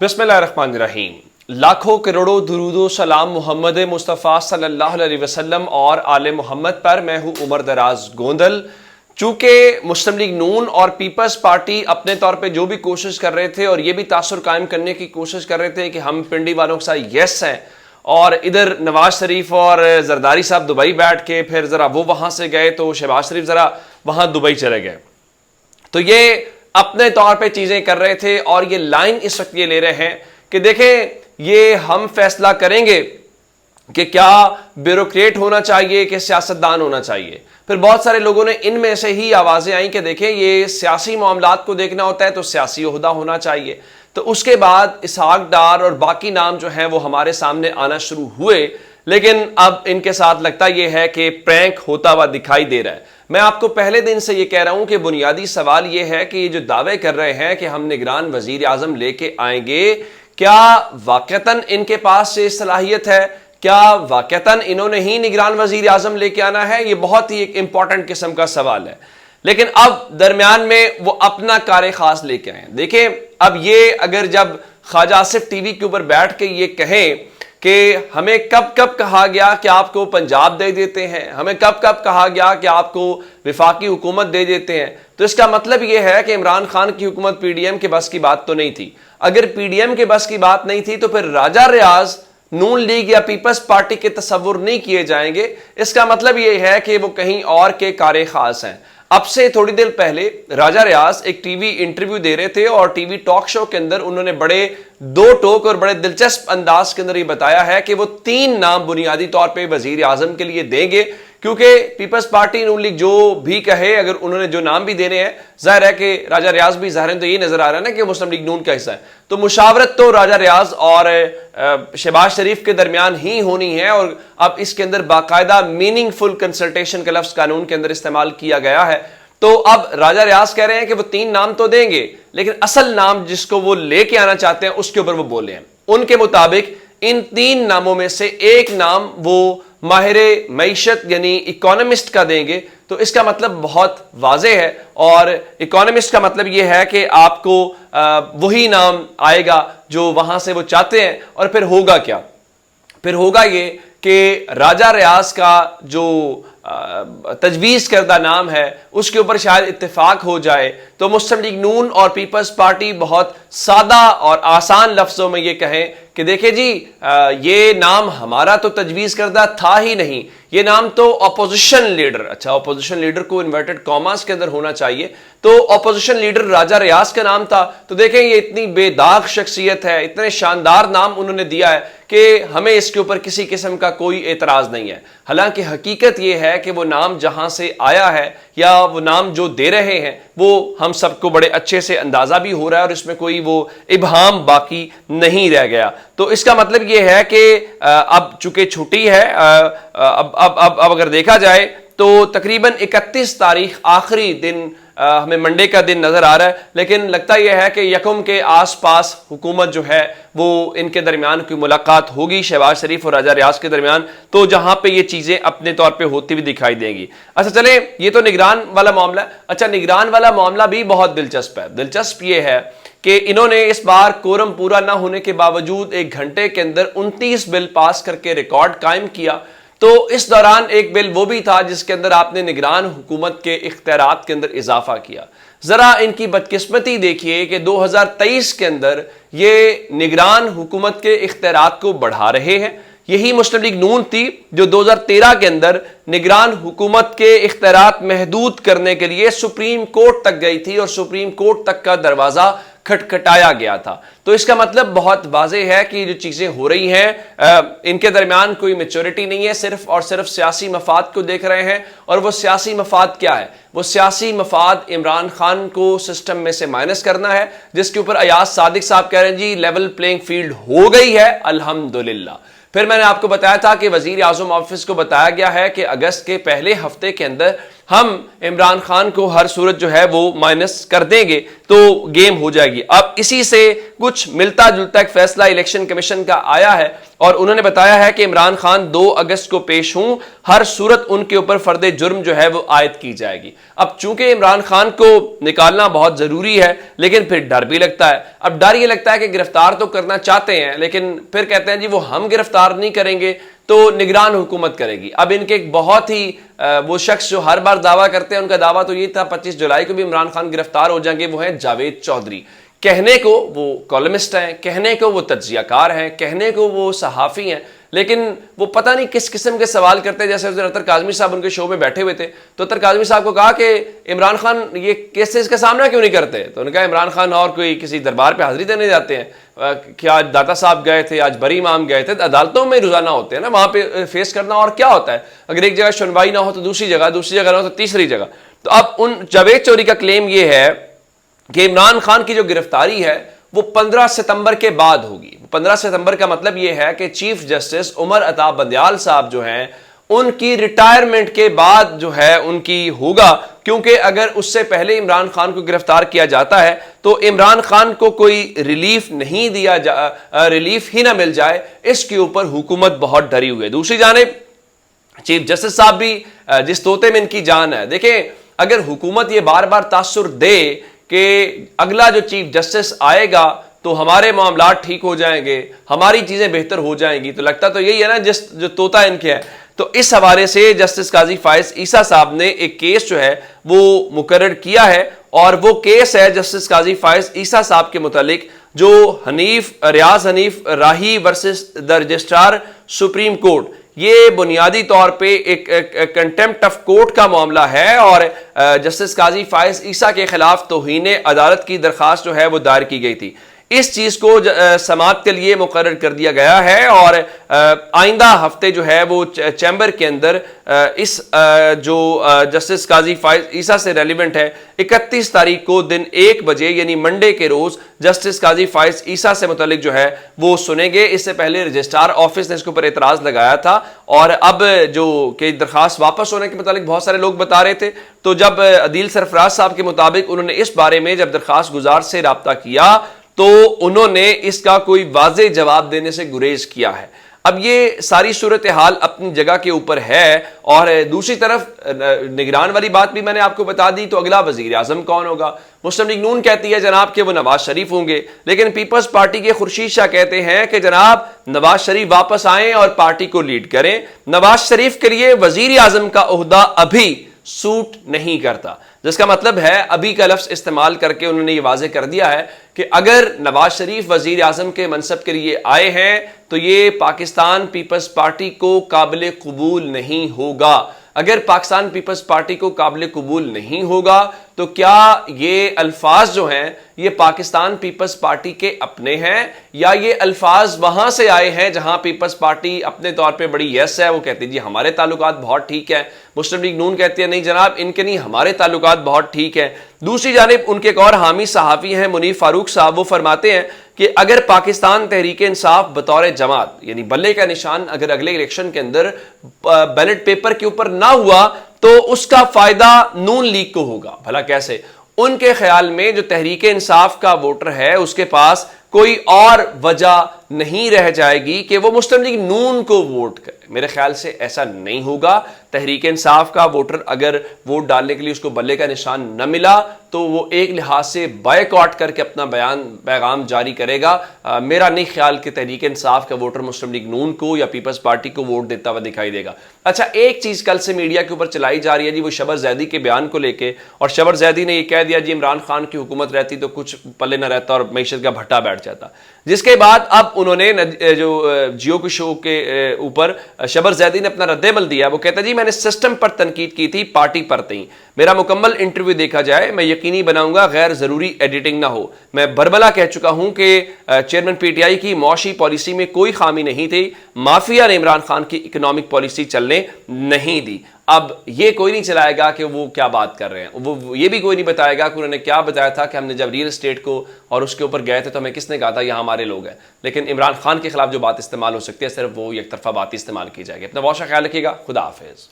बिस्मिल्लाहिर्रहमानिर्रहीम। लाखों करोड़ों दुरूदो सलाम मोहम्मद मुस्तफ़ा सल्लल्लाहु अलैहि वसल्लम और आले मोहम्मद पर। मैं हूँ उमर दराज गोंदल। चूंकि मुस्लिम लीग नून और पीपल्स पार्टी अपने तौर पे जो भी कोशिश कर रहे थे और ये भी तासुर कायम करने की कोशिश कर रहे थे कि हम पिंडी वालों के साथ यस हैं, और इधर नवाज शरीफ और जरदारी साहब दुबई बैठ के फिर जरा वो वहां से गए तो शहबाज शरीफ जरा वहां दुबई चले गए, तो ये अपने तौर पे चीजें कर रहे थे। और ये लाइन इस वक्त ये ले रहे हैं कि देखें ये हम फैसला करेंगे कि क्या ब्यूरोक्रेट होना चाहिए कि सियासतदान होना चाहिए। फिर बहुत सारे लोगों ने इनमें से ही आवाजें आई कि देखें ये सियासी मामलात को देखना होता है तो सियासी ओहदा होना चाहिए। तो उसके बाद इसहाक डार और बाकी नाम जो हैं वो हमारे सामने आना शुरू हुए, लेकिन अब इनके साथ लगता यह है कि प्रैंक होता हुआ दिखाई दे रहा है। मैं आपको पहले दिन से यह कह रहा हूं कि बुनियादी सवाल यह है कि ये जो दावे कर रहे हैं कि हम निगरान वजीर आजम लेके आएंगे, क्या वाकईतन इनके पास से सलाहियत है? क्या वाकईतन इन्होंने ही निगरान वजीर आजम लेके आना है? ये बहुत ही एक इंपॉर्टेंट किस्म का सवाल है। लेकिन अब दरमियान में वो अपना कार्य खास लेके आए। देखिए अब ये अगर जब ख्वाजा आसिफ टीवी के ऊपर बैठ के ये कहें कि हमें कब कब कहा गया कि आपको पंजाब दे देते हैं, हमें कब कब कहा गया कि आपको विफाकी हुकूमत दे देते हैं, तो इसका मतलब यह है कि इमरान खान की हुकूमत पीडीएम के बस की बात तो नहीं थी। अगर पीडीएम के बस की बात नहीं थी तो फिर राजा रियाज नून लीग या पीपल्स पार्टी के तस्वुर नहीं किए जाएंगे। इसका मतलब यह है कि वो कहीं और के कार्य खास हैं। अब से थोड़ी देर पहले राजा रियाज एक टीवी इंटरव्यू दे रहे थे और टीवी टॉक शो के अंदर उन्होंने बड़े दो टोक और बड़े दिलचस्प अंदाज के अंदर ये बताया है कि वो 3 नाम बुनियादी तौर पे वजीर आजम के लिए देंगे, क्योंकि पीपल्स पार्टी नून लीग जो भी कहे, अगर उन्होंने जो नाम भी देने हैं, जाहिर है कि राजा रियाज भी जाहिर है तो ये नजर आ रहा है ना कि मुस्लिम लीग नून का हिस्सा है, तो मुशावरत तो राजा रियाज और शहबाज शरीफ के दरमियान ही होनी है। और अब इसके अंदर बाकायदा मीनिंगफुल कंसल्टेशन का लफ्ज कानून के अंदर इस्तेमाल किया गया है। तो अब राजा रियाज कह रहे हैं कि वो 3 नाम तो देंगे, लेकिन असल नाम जिसको वो लेके आना चाहते हैं उसके ऊपर वो बोले हैं। उनके मुताबिक इन 3 नामों में से एक नाम वो माहिरे मईशत यानी इकोनॉमिस्ट का देंगे। तो इसका मतलब बहुत वाज़ेह है, और इकोनॉमिस्ट का मतलब यह है कि आपको वही नाम आएगा जो वहां से वो चाहते हैं। और फिर होगा क्या? फिर होगा ये कि राजा रियाज का जो तजवीज़ करदा नाम है उसके ऊपर शायद इत्तेफाक हो जाए, तो मुस्लिम लीग नून और पीपल्स पार्टी बहुत सादा और आसान लफ्ज़ों में ये कहें कि देखिए जी ये नाम हमारा तो तजवीज़ करदा था ही नहीं, ये नाम तो अपोजिशन लीडर, अच्छा अपोजिशन लीडर को इन्वर्टेड कॉमास के अंदर होना चाहिए, तो अपोजिशन लीडर राजा रियाज का नाम था। तो देखें ये इतनी बेदाग शख्सियत है, इतने शानदार नाम उन्होंने दिया है कि हमें इसके ऊपर किसी किस्म का कोई एतराज़ नहीं है। हालांकि हकीकत यह है कि वो नाम जहां से आया है या वो नाम जो दे रहे हैं वो हम सबको बड़े अच्छे से अंदाजा भी हो रहा है और इसमें कोई वो इबहाम बाकी नहीं रह गया। तो इसका मतलब ये है कि अब चूंकि छुट्टी है, अब अगर देखा जाए तो तकरीबन 31 तारीख आखिरी दिन हमें मंडे का दिन नजर आ रहा है, लेकिन लगता यह है कि यकम के आसपास हुकूमत जो है वो इनके दरमियान की मुलाकात होगी शहबाज शरीफ और राजा रियाज के दरमियान, तो जहां पे ये चीजें अपने तौर पे होती हुई दिखाई देंगी। अच्छा चले, ये तो निगरान वाला मामला है। अच्छा निगरान वाला मामला भी बहुत दिलचस्प है। दिलचस्प ये है कि इन्होंने इस बार कोरम पूरा ना होने के बावजूद 1 घंटे के अंदर 29 बिल पास करके रिकॉर्ड कायम किया। तो इस दौरान एक बिल वो भी था जिसके अंदर आपने निगरान हुकूमत के इख्तियारात के अंदर इजाफा किया। जरा इनकी बदकिस्मती देखिए कि 2023 के अंदर ये निगरान हुकूमत के इख्तियारात को बढ़ा रहे हैं। यही मुस्लिम लीग नून थी जो 2013 के अंदर निगरान हुकूमत के इख्तियारात महदूद करने के लिए सुप्रीम कोर्ट तक गई थी और सुप्रीम कोर्ट तक का दरवाजा खटखटाया गया था। तो इसका मतलब बहुत वाज़ेह है कि जो चीजें हो रही हैं इनके दरमियान कोई मैच्योरिटी नहीं है, सिर्फ और सिर्फ सियासी मफाद को देख रहे हैं। और वो सियासी मफाद क्या है? वो सियासी मफाद इमरान खान को सिस्टम में से माइनस करना है, जिसके ऊपर अयाज सादिक साहब कह रहे हैं जी लेवल प्लेइंग फील्ड हो गई है अल्हम्दुलिल्लाह। फिर मैंने आपको बताया था कि वजीर आजम ऑफिस को बताया गया है कि अगस्त के पहले हफ्ते के अंदर हम इमरान खान को हर सूरत जो है वो माइनस कर देंगे तो गेम हो जाएगी। अब इसी से कुछ मिलता जुलता एक फैसला इलेक्शन कमीशन का आया है और उन्होंने बताया है कि इमरान खान 2 अगस्त को पेश हों, हर सूरत उनके ऊपर फर्द जुर्म जो है वो आयद की जाएगी। अब चूंकि इमरान खान को निकालना बहुत जरूरी है, लेकिन फिर डर भी लगता है। अब डर ये लगता है कि गिरफ्तार तो करना चाहते हैं, लेकिन फिर कहते हैं जी वो हम गिरफ्तार नहीं करेंगे तो निगरान हुकूमत करेगी। अब इनके एक बहुत ही वो शख्स जो हर बार दावा करते हैं, उनका दावा तो ये था 25 जुलाई को भी इमरान खान गिरफ्तार हो जाएंगे, वो है जावेद चौधरी। कहने को वो कॉलमिस्ट हैं, कहने को वो तज्जियाकार हैं, कहने को वो सहाफ़ी हैं, लेकिन वो पता नहीं किस किस्म के सवाल करते हैं। जैसे उस दिन अतर काज़मी साहब उनके शो में बैठे हुए थे तो अतर काज़मी साहब को कहा कि इमरान खान ये केसेस का सामना क्यों नहीं करते, तो उन्होंने कहा इमरान खान और कोई किसी दरबार पे हाजिरी देने जाते हैं क्या? आज दाता साहब गए थे, आज बरी इमाम गए थे, अदालतों में रोजाना होते हैं ना, वहां पे फेस करना और क्या होता है। अगर एक जगह सुनवाई ना हो तो दूसरी जगह ना हो तो तीसरी जगह। तो अब उन जावेद चौधरी का क्लेम ये है कि इमरान खान की जो गिरफ्तारी है वो 15 सितंबर के बाद होगी। 15 सितंबर का मतलब यह है कि चीफ जस्टिस उमर अता बंदयाल साहब जो हैं उनकी रिटायरमेंट के बाद जो है उनकी होगा, क्योंकि अगर उससे पहले इमरान खान को गिरफ्तार किया जाता है तो इमरान खान को कोई रिलीफ नहीं दिया रिलीफ ही ना मिल जाए, इसके ऊपर हुकूमत बहुत डरी हुई है। दूसरी जानिब चीफ जस्टिस साहब भी जिस तोते में इनकी जान है, देखें अगर हुकूमत ये बार बार तासुर दे कि अगला जो चीफ जस्टिस आएगा तो हमारे मामला ठीक हो जाएंगे, हमारी चीजें बेहतर हो जाएंगी, तो लगता तो यही है ना जिस जो तोता इनके है। तो इस हवाले से जस्टिस काजी फायज ईसा साहब ने एक केस जो है वो मुकर्रर किया है और वो केस है जस्टिस काजी फायज ईसा साहब के मुतालिक जो Riyaz Hanif Rahi versus the registrar supreme court. ये बुनियादी तौर पे एक कंटेम्प्ट ऑफ कोर्ट का मामला है और जस्टिस काजी फायज ईसा के खिलाफ तौहीन अदालत की दरखास्त जो है वो दायर की गई थी। इस चीज को समाअत के लिए मुकर्रर कर दिया गया है और आइंदा हफ्ते जो है वो चैम्बर के अंदर इस जो जस्टिस काजी फायज ईसा से रेलिवेंट है 31 तारीख को दिन 1 बजे यानी मंडे के रोज जस्टिस काजी फायज ईसा से मुतालिक जो है वो सुनेंगे। इससे पहले रजिस्ट्रार ऑफिस ने इसके ऊपर एतराज लगाया था और अब जो कि दरखास्त वापस होने के मुतालिक बहुत सारे लोग बता रहे थे, तो जब अदील सरफराज साहब के मुताबिक उन्होंने इस बारे में जब दरखास्त गुजार से राब्ता किया तो उन्होंने इसका कोई वाज़े जवाब देने से गुरेज किया है। अब ये सारी सूरत हाल अपनी जगह के ऊपर है और दूसरी तरफ निगरान वाली बात भी मैंने आपको बता दी। तो अगला वजीर आजम कौन होगा? मुस्लिम लीग नून कहती है जनाब कि वो नवाज शरीफ होंगे, लेकिन पीपल्स पार्टी के खुर्शीद शाह कहते हैं कि जनाब नवाज शरीफ वापस आए और पार्टी को लीड करें। नवाज शरीफ के लिए वजीर आजम का ओहदा अभी सूट नहीं करता, जिसका मतलब है अभी का लफ्ज इस्तेमाल करके उन्होंने ये वाजे कर दिया है कि अगर नवाज शरीफ वजीर आजम के मनसब के लिए आए हैं तो ये पाकिस्तान पीपल्स पार्टी को काबिल कबूल नहीं होगा। अगर पाकिस्तान पीपल्स पार्टी को काबिल कबूल नहीं होगा तो क्या ये अल्फाज जो हैं ये पाकिस्तान पीपल्स पार्टी के अपने हैं या ये अल्फाज वहां से आए हैं जहां पीपल्स पार्टी अपने तौर पे बड़ी यस है, वो कहती है जी हमारे ताल्लुकात बहुत ठीक है। मुस्लिम लीग नून कहती है नहीं जनाब इनके नहीं, हमारे ताल्लुकात बहुत ठीक है। दूसरी जानिब उनके एक और हामी सहाफ़ी हैं मुनीफ फारूक साहब, वो फरमाते हैं कि अगर पाकिस्तान तहरीक इंसाफ बतौर जमात यानी बल्ले का निशान अगर अगले इलेक्शन के अंदर बैलेट पेपर के ऊपर ना हुआ तो उसका फायदा नून लीग को होगा। भला कैसे? उनके ख्याल में जो तहरीक इंसाफ का वोटर है उसके पास कोई और वजह नहीं रह जाएगी कि वो मुस्लिम लीग नून को वोट करे। मेरे ख्याल से ऐसा नहीं होगा। तहरीक इंसाफ का वोटर अगर वोट डालने के लिए उसको बल्ले का निशान न मिला तो वो एक लिहाज से बायकॉट करके अपना पैगाम जारी करेगा। मेरा नहीं ख्याल कि तहरीक इंसाफ का वोटर मुस्लिम लीग नून को या पीपल्स पार्टी को वोट देता हुआ दिखाई देगा। अच्छा, एक चीज कल से मीडिया के ऊपर चलाई जा रही है जी, वो शबर जैदी के बयान को लेके, और शबर जैदी ने यह कह दिया जी इमरान खान की हुकूमत रहती तो कुछ पल्ले न रहता और मैशत का भट्टा बैठ जाता। जिसके बाद अब उन्होंने जो जियो के शो के ऊपर शबर जैदी ने अपना रद्देमल दिया। वो कहता जी मैंने सिस्टम पर तनकीद की थी, पार्टी पर नहीं। मेरा मुकम्मल इंटरव्यू देखा जाए, मैं यकीनी बनाऊंगा गैर जरूरी एडिटिंग ना हो। मैं बरबला कह चुका हूं कि चेयरमैन पीटीआई की मौशी पॉलिसी में कोई खामी नहीं थी। माफिया ने इमरान खान की इकोनॉमिक पॉलिसी चलने नहीं दी। अब ये कोई नहीं चलाएगा कि वो क्या बात कर रहे हैं, वो ये भी कोई नहीं बताएगा कि उन्होंने क्या बताया था कि हमने जब रियल एस्टेट को और उसके ऊपर गए थे तो हमें किसने कहा था यहाँ हमारे लोग हैं। लेकिन इमरान खान के खिलाफ जो बात इस्तेमाल हो सकती है सिर्फ वो एक तरफा बात इस्तेमाल की जाएगी। अपना बहुत सा ख्याल रखिएगा। खुदा हाफिज।